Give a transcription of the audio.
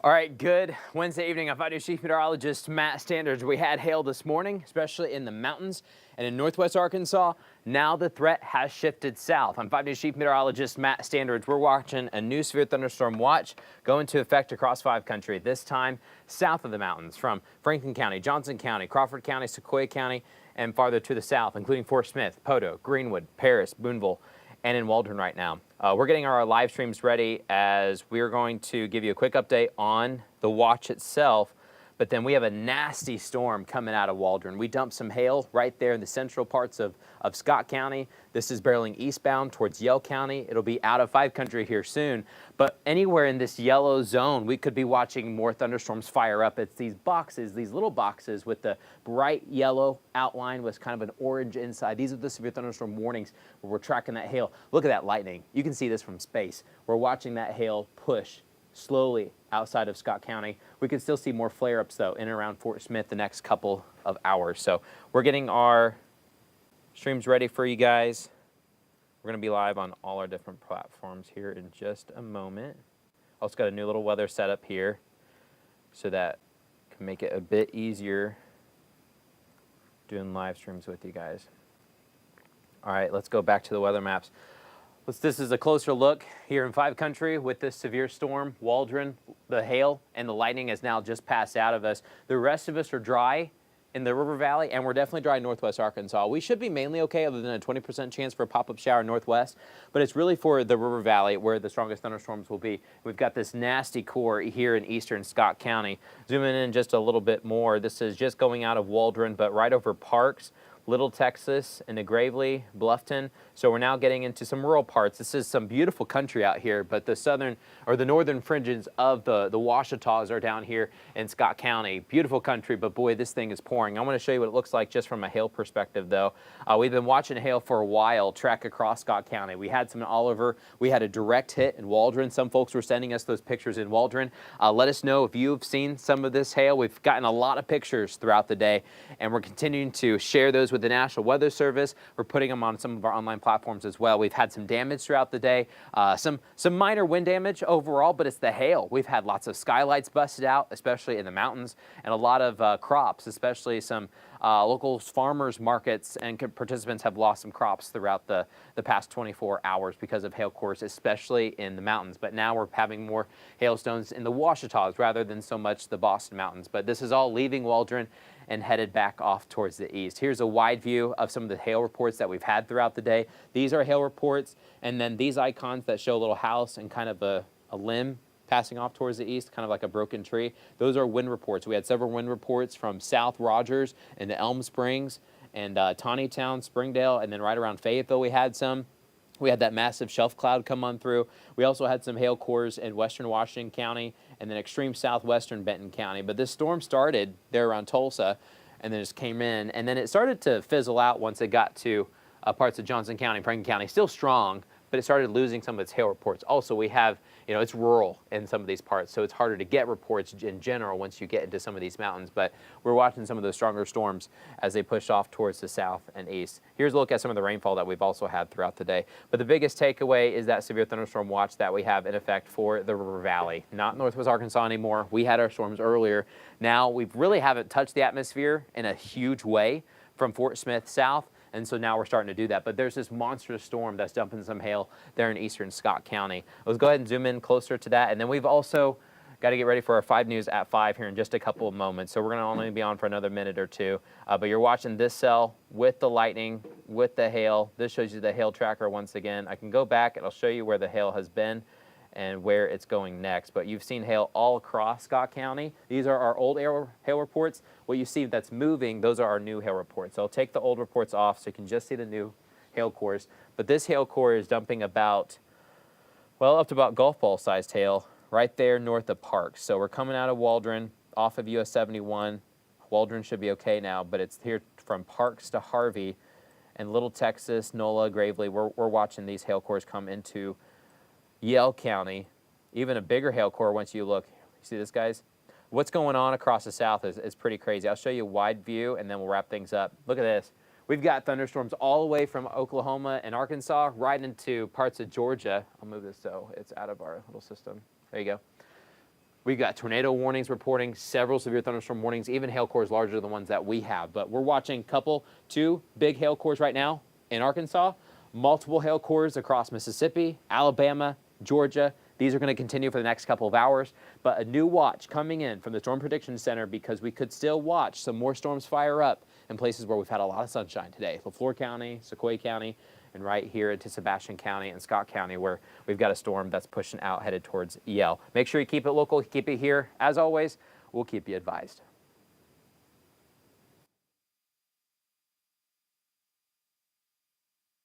All right, good Wednesday evening. I'm 5 News Chief Meteorologist Matt Standards. We had hail this morning, especially in the mountains and in northwest Arkansas. Now the threat has shifted south. I'm 5 News Chief Meteorologist Matt Standards. We're watching a new severe thunderstorm watch go into effect across 5 country, this time south of the mountains from Franklin County, Johnson County, Crawford County, Sequoia County, and farther to the south, including Fort Smith, Poto, Greenwood, Paris, Boonville, and in Waldron right now. We're getting our live streams ready as we're going to give you a quick update on the watch itself, but then we have a nasty storm coming out of Waldron. We dumped some hail right there in the central parts of Scott County. This is barreling eastbound towards Yell County. It'll be out of 5 country here soon, but anywhere in this yellow zone, we could be watching more thunderstorms fire up. It's these boxes, these little boxes with the bright yellow outline with kind of an orange inside. These are the severe thunderstorm warnings where we're tracking that hail. Look at that lightning. You can see this from space. We're watching that hail push slowly outside of Scott County. We can still see more flare-ups though in and around Fort Smith the next couple of hours. So we're getting our streams ready for you guys. We're going to be live on all our different platforms here in just a moment. Also got a new little weather setup here so that can make it a bit easier doing live streams with you guys. All right, let's go back to the weather maps. This is a closer look here in 5 country with this severe storm, Waldron. The hail and the lightning has now just passed out of us. The rest of us are dry in the river valley, and we're definitely dry in northwest Arkansas. We should be mainly okay other than a 20% chance for a pop-up shower northwest, but it's really for the river valley where the strongest thunderstorms will be. We've got this nasty core here in eastern Scott County. Zooming in just a little bit more, this is just going out of Waldron, but right over Parks, Little Texas, into Gravely, Bluffton. So we're now getting into some rural parts. This is some beautiful country out here, but the southern or the northern fringes of the Ouachitas are down here in Scott County. Beautiful country, but boy, this thing is pouring. I want to show you what it looks like just from a hail perspective, though. We've been watching hail for a while track across Scott County. We had some in Oliver. We had a direct hit in Waldron. Some folks were sending us those pictures in Waldron. Let us know if you've seen some of this hail. We've gotten a lot of pictures throughout the day, and we're continuing to share those with the National Weather Service. We're putting them on some of our online platforms as well. We've had some damage throughout the day, some minor wind damage overall, but it's the hail. We've had lots of skylights busted out, especially in the mountains, and a lot of crops, especially some local farmers markets and participants have lost some crops throughout the past 24 hours because of hail cores, especially in the mountains. But now we're having more hailstones in the Ouachitas rather than so much the Boston Mountains. But this is all leaving Waldron and headed back off towards the east. Here's a wide view of some of the hail reports that we've had throughout the day. These are hail reports, and then these icons that show a little house and kind of a limb passing off towards the east, kind of like a broken tree. Those are wind reports. We had several wind reports from South Rogers into Elm Springs and Tawnytown, Springdale, and then right around Fayetteville we had some. We had that massive shelf cloud come on through. We also had some hail cores in western Washington County and then extreme southwestern Benton County. But this storm started there around Tulsa and then just came in. And then it started to fizzle out once it got to parts of Johnson County, Franklin County. Still strong, but it started losing some of its hail reports. Also, we have, it's rural in some of these parts, so it's harder to get reports in general once you get into some of these mountains. But we're watching some of those stronger storms as they push off towards the south and east. Here's a look at some of the rainfall that we've also had throughout the day. But the biggest takeaway is that severe thunderstorm watch that we have in effect for the river valley. Not northwest Arkansas anymore. We had our storms earlier. Now we really haven't touched the atmosphere in a huge way from Fort Smith south. And so now we're starting to do that. But there's this monstrous storm that's dumping some hail there in eastern Scott County. Let's go ahead and zoom in closer to that. And then we've also got to get ready for our 5 News at 5 here in just a couple of moments. So we're going to only be on for another minute or two. But you're watching this cell with the lightning, with the hail. This shows you the hail tracker once again. I can go back and I'll show you where the hail has been and where it's going next. But you've seen hail all across Scott County. These are our old hail reports. What you see that's moving, those are our new hail reports. So I'll take the old reports off so you can just see the new hail cores. But this hail core is dumping about, well, up to about golf ball sized hail right there north of Parks. So we're coming out of Waldron off of US 71. Waldron should be okay now, but it's here from Parks to Harvey and Little Texas, NOLA, Gravely. We're watching these hail cores come into Yell County, even a bigger hail core once you look. You see this, guys? What's going on across the south is pretty crazy. I'll show you a wide view, and then we'll wrap things up. Look at this. We've got thunderstorms all the way from Oklahoma and Arkansas right into parts of Georgia. I'll move this so it's out of our little system. There you go. We've got tornado warnings reporting, several severe thunderstorm warnings, even hail cores larger than the ones that we have. But we're watching two big hail cores right now in Arkansas, multiple hail cores across Mississippi, Alabama, Georgia. These are going to continue for the next couple of hours, but a new watch coming in from the Storm Prediction Center because we could still watch some more storms fire up in places where we've had a lot of sunshine today. LaFleur County, Sequoia County, and right here into Sebastian County and Scott County where we've got a storm that's pushing out headed towards EL. Make sure you keep it local, keep it here. As always, we'll keep you advised.